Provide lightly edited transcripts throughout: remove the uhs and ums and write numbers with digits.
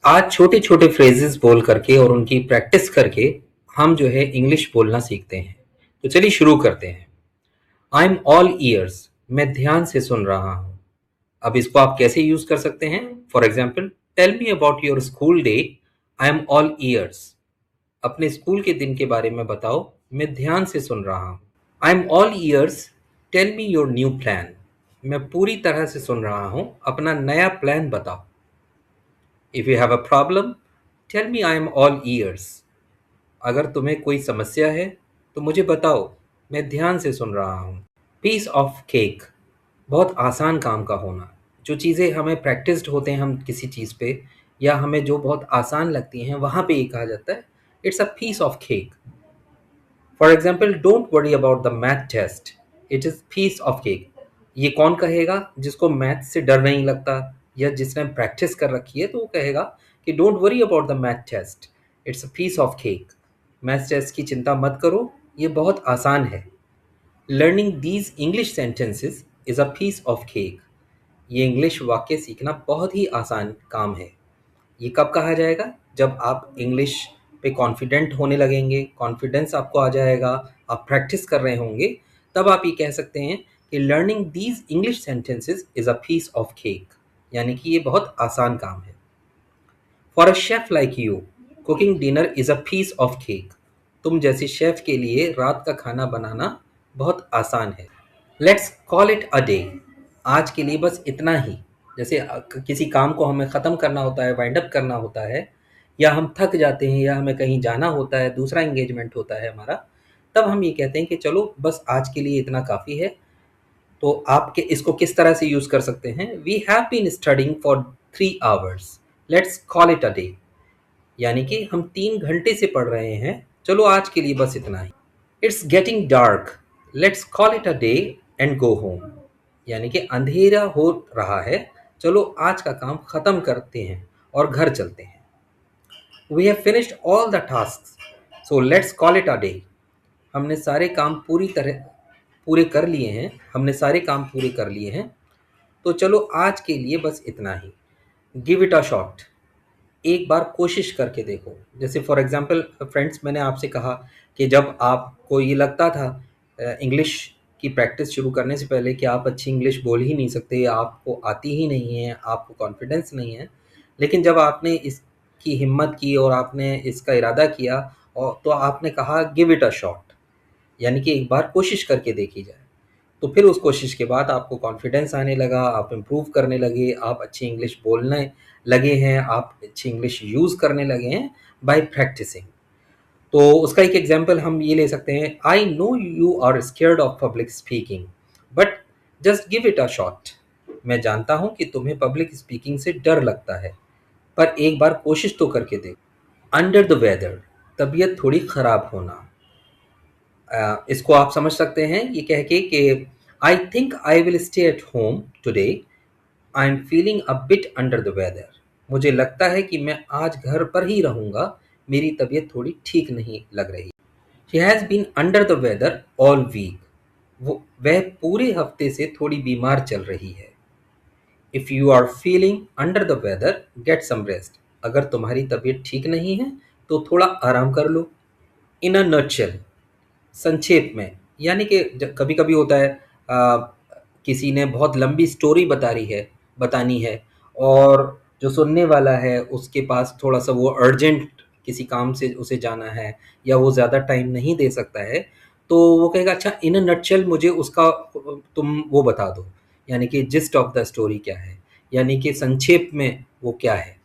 आज छोटे छोटे फ्रेजेस बोल करके और उनकी प्रैक्टिस करके हम जो है इंग्लिश बोलना सीखते हैं। तो चलिए शुरू करते हैं। आई एम ऑल ईयर्स, मैं ध्यान से सुन रहा हूँ। अब इसको आप कैसे यूज कर सकते हैं? For example, tell me about your school day. I am all ears. अपने स्कूल के दिन के बारे में बताओ, मैं ध्यान से सुन रहा हूँ। I am all ears, tell me your new plan. मैं पूरी तरह से सुन रहा हूँ, अपना नया प्लान बताओ। If you have a problem, tell me, I am all ears. अगर तुम्हें कोई समस्या है तो मुझे बताओ, मैं ध्यान से सुन रहा हूँ। पीस ऑफ केक, बहुत आसान काम का होना। जो चीज़ें हमें प्रैक्टिस्ड होते हैं हम किसी चीज़ पे, या हमें जो बहुत आसान लगती हैं, वहाँ पे ये कहा जाता है it's a piece of cake. For example, don't worry about the math test, it is piece of cake. ये कौन कहेगा? जिसको मैथ से डर नहीं लगता या जिसने प्रैक्टिस कर रखी है, तो वो कहेगा कि don't worry about the math test, it's a piece of cake. Math test की चिंता मत करो, ये बहुत आसान है। Learning these English sentences is a piece of cake. ये इंग्लिश वाक्य सीखना बहुत ही आसान काम है। ये कब कहा जाएगा? जब आप इंग्लिश पे कॉन्फिडेंट होने लगेंगे, कॉन्फिडेंस आपको आ जाएगा, आप प्रैक्टिस कर रहे होंगे, तब आप ये कह सकते हैं कि learning these English sentences is a piece of cake, यानी कि ये बहुत आसान काम है। For a chef like you, cooking dinner is a piece of cake. तुम जैसे शेफ के लिए रात का खाना बनाना बहुत आसान है। Let's call it a day, आज के लिए बस इतना ही। जैसे किसी काम को हमें ख़त्म करना होता है, वाइंड अप करना होता है, या हम थक जाते हैं, या हमें कहीं जाना होता है, दूसरा एंगेजमेंट होता है हमारा, तब हम ये कहते हैं कि चलो बस आज के लिए इतना काफ़ी है। तो आप इसको किस तरह से यूज़ कर सकते हैं? We have been studying for 3 hours, let's call it a day. यानी कि हम 3 घंटे से पढ़ रहे हैं, चलो आज के लिए बस इतना ही। It's getting dark, let's call it a day and go home. यानी कि अंधेरा हो रहा है, चलो आज का काम ख़त्म करते हैं और घर चलते हैं। We have finished all the task, so let's call it a day. हमने सारे काम पूरे कर लिए हैं, हमने सारे काम पूरे कर लिए हैं, तो चलो आज के लिए बस इतना ही। गिव इट अ शॉट, एक बार कोशिश करके देखो। जैसे फॉर एग्जांपल फ्रेंड्स, मैंने आपसे कहा कि जब आपको ये लगता था इंग्लिश की प्रैक्टिस शुरू करने से पहले कि आप अच्छी इंग्लिश बोल ही नहीं सकते, आपको आती ही नहीं है, आपको कॉन्फिडेंस नहीं है, लेकिन जब आपने इसकी हिम्मत की और आपने इसका इरादा किया, और तो आपने कहा गिव इट अ शॉट, यानी कि एक बार कोशिश करके देखी जाए। तो फिर उस कोशिश के बाद आपको कॉन्फिडेंस आने लगा, आप इम्प्रूव करने लगे, आप अच्छी इंग्लिश बोलने लगे हैं, आप अच्छी इंग्लिश यूज़ करने लगे हैं बाय प्रैक्टिसिंग। तो उसका एक एग्जांपल हम ये ले सकते हैं, I know you are scared of public speaking, but just give it a shot. मैं जानता हूँ कि तुम्हें पब्लिक स्पीकिंग से डर लगता है, पर एक बार कोशिश तो करके देखो। अंडर द वेदर, तबीयत थोड़ी ख़राब होना। इसको आप समझ सकते हैं ये कह के कि I think I will stay at home today, I am feeling a bit under the weather. मुझे लगता है कि मैं आज घर पर ही रहूँगा, मेरी तबीयत थोड़ी ठीक नहीं लग रही। She has been under the weather all week, वह पूरे हफ्ते से थोड़ी बीमार चल रही है। If you are feeling under the weather, get some rest. अगर तुम्हारी तबीयत ठीक नहीं है तो थोड़ा आराम कर लो। इन अ नटशेल, संक्षेप में, यानी कि कभी कभी होता है किसी ने बहुत लंबी स्टोरी बतानी है, और जो सुनने वाला है उसके पास थोड़ा सा वो अर्जेंट किसी काम से उसे जाना है, या वो ज़्यादा टाइम नहीं दे सकता है, तो वो कहेगा अच्छा इन अ नटशेल मुझे उसका तुम वो बता दो, यानी कि जिस्ट ऑफ द स्टोरी क्या है, यानी कि संक्षेप में वो क्या है।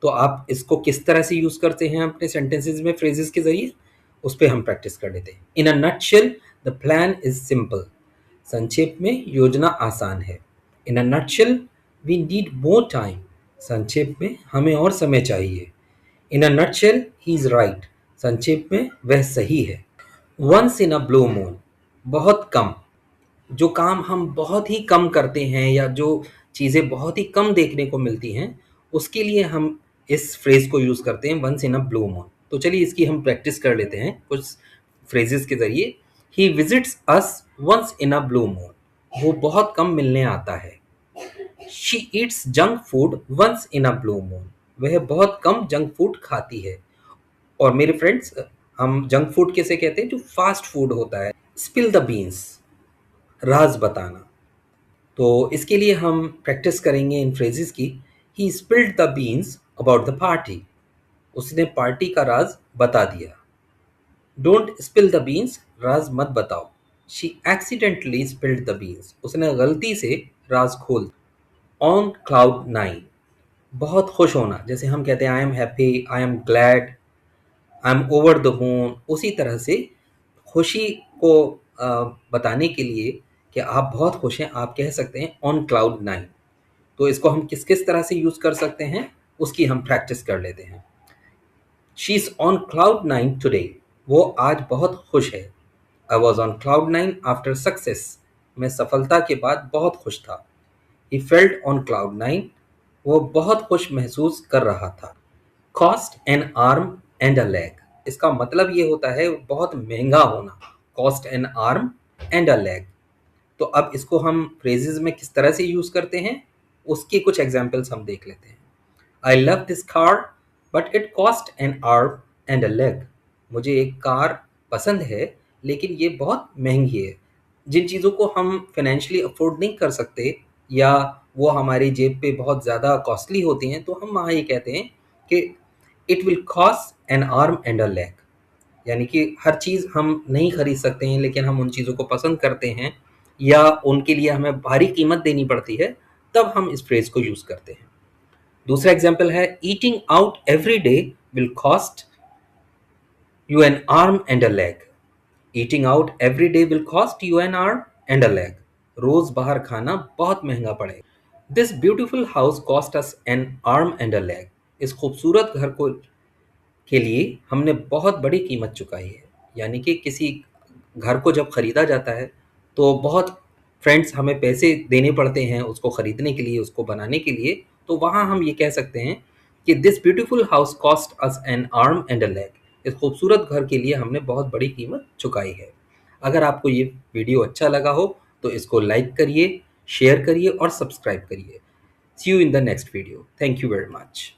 तो आप इसको किस तरह से यूज़ करते हैं अपने सेंटेंसेस में फ्रेजेस के ज़रिए, उस पे हम प्रैक्टिस कर लेते हैं। In a nutshell the plan is simple, संक्षेप में योजना आसान है। In a nutshell we need more time, संक्षेप में हमें और समय चाहिए। In a nutshell he is right, संक्षेप में वह सही है। Once in a blue moon, बहुत कम। जो काम हम बहुत ही कम करते हैं, या जो चीज़ें बहुत ही कम देखने को मिलती हैं, उसके लिए हम इस फ्रेज़ को यूज़ करते हैं, once in a blue moon. तो चलिए इसकी हम प्रैक्टिस कर लेते हैं कुछ फ्रेजेस के ज़रिए। He visits us once in a blue moon, वो बहुत कम मिलने आता है। She eats junk food once in a blue moon, वह बहुत कम जंक फूड खाती है। और मेरे फ्रेंड्स, हम जंक फूड किसे कहते हैं? जो फास्ट फूड होता है। स्पिल द बीन्स, राज बताना। तो इसके लिए हम प्रैक्टिस करेंगे इन फ्रेजेस की। He spilled the beans about the party, उसने पार्टी का राज बता दिया। डोंट स्पिल द बीन्स, राज मत बताओ। She accidentally spilled the beans, उसने गलती से राज खोल। ऑन क्लाउड नाइन, बहुत खुश होना। जैसे हम कहते हैं I am happy, I am glad, I am over the moon. उसी तरह से खुशी को बताने के लिए कि आप बहुत खुश हैं, आप कह सकते हैं ऑन क्लाउड नाइन। तो इसको हम किस किस तरह से यूज कर सकते हैं, उसकी हम प्रैक्टिस कर लेते हैं। She is on cloud nine today, वो आज बहुत खुश है। I was on cloud nine after success, मैं सफलता के बाद बहुत खुश था। He felt on cloud nine, वो बहुत खुश महसूस कर रहा था। Cost N arm and a leg, इसका मतलब ये होता है बहुत महंगा होना। Cost N arm and a leg. तो अब इसको हम फ्रेजेस में किस तरह से यूज करते हैं, उसके कुछ एग्जाम्पल्स हम देख लेते हैं। I love this car but it cost N arm and a leg, मुझे एक कार पसंद है लेकिन ये बहुत महंगी है। जिन चीज़ों को हम फाइनेंशियली अफोर्ड नहीं कर सकते या वो हमारी जेब पे बहुत ज़्यादा कॉस्टली होती हैं, तो हम वहाँ ये कहते हैं कि it will cost N arm and a leg. यानी कि हर चीज़ हम नहीं खरीद सकते हैं लेकिन हम उन चीज़ों को पसंद करते हैं या उनके लिए हमें भारी कीमत देनी पड़ती है, तब हम इस फ्रेज को यूज़ करते हैं। दूसरा एग्जाम्पल है eating out every day will cost you an arm and a leg. Eating out every day will cost you an arm and a leg, रोज बाहर खाना बहुत महंगा पड़ेगा। This beautiful house cost us an arm and a leg, इस खूबसूरत घर को के लिए हमने बहुत बड़ी कीमत चुकाई है। यानी कि किसी घर को जब खरीदा जाता है तो बहुत फ्रेंड्स हमें पैसे देने पड़ते हैं उसको खरीदने के लिए, उसको बनाने के लिए। तो वहाँ हम ये कह सकते हैं कि this beautiful house cost us an arm and a leg, इस खूबसूरत घर के लिए हमने बहुत बड़ी कीमत चुकाई है। अगर आपको ये वीडियो अच्छा लगा हो तो इसको लाइक करिए, शेयर करिए और सब्सक्राइब करिए। See you in the next video. Thank you very much.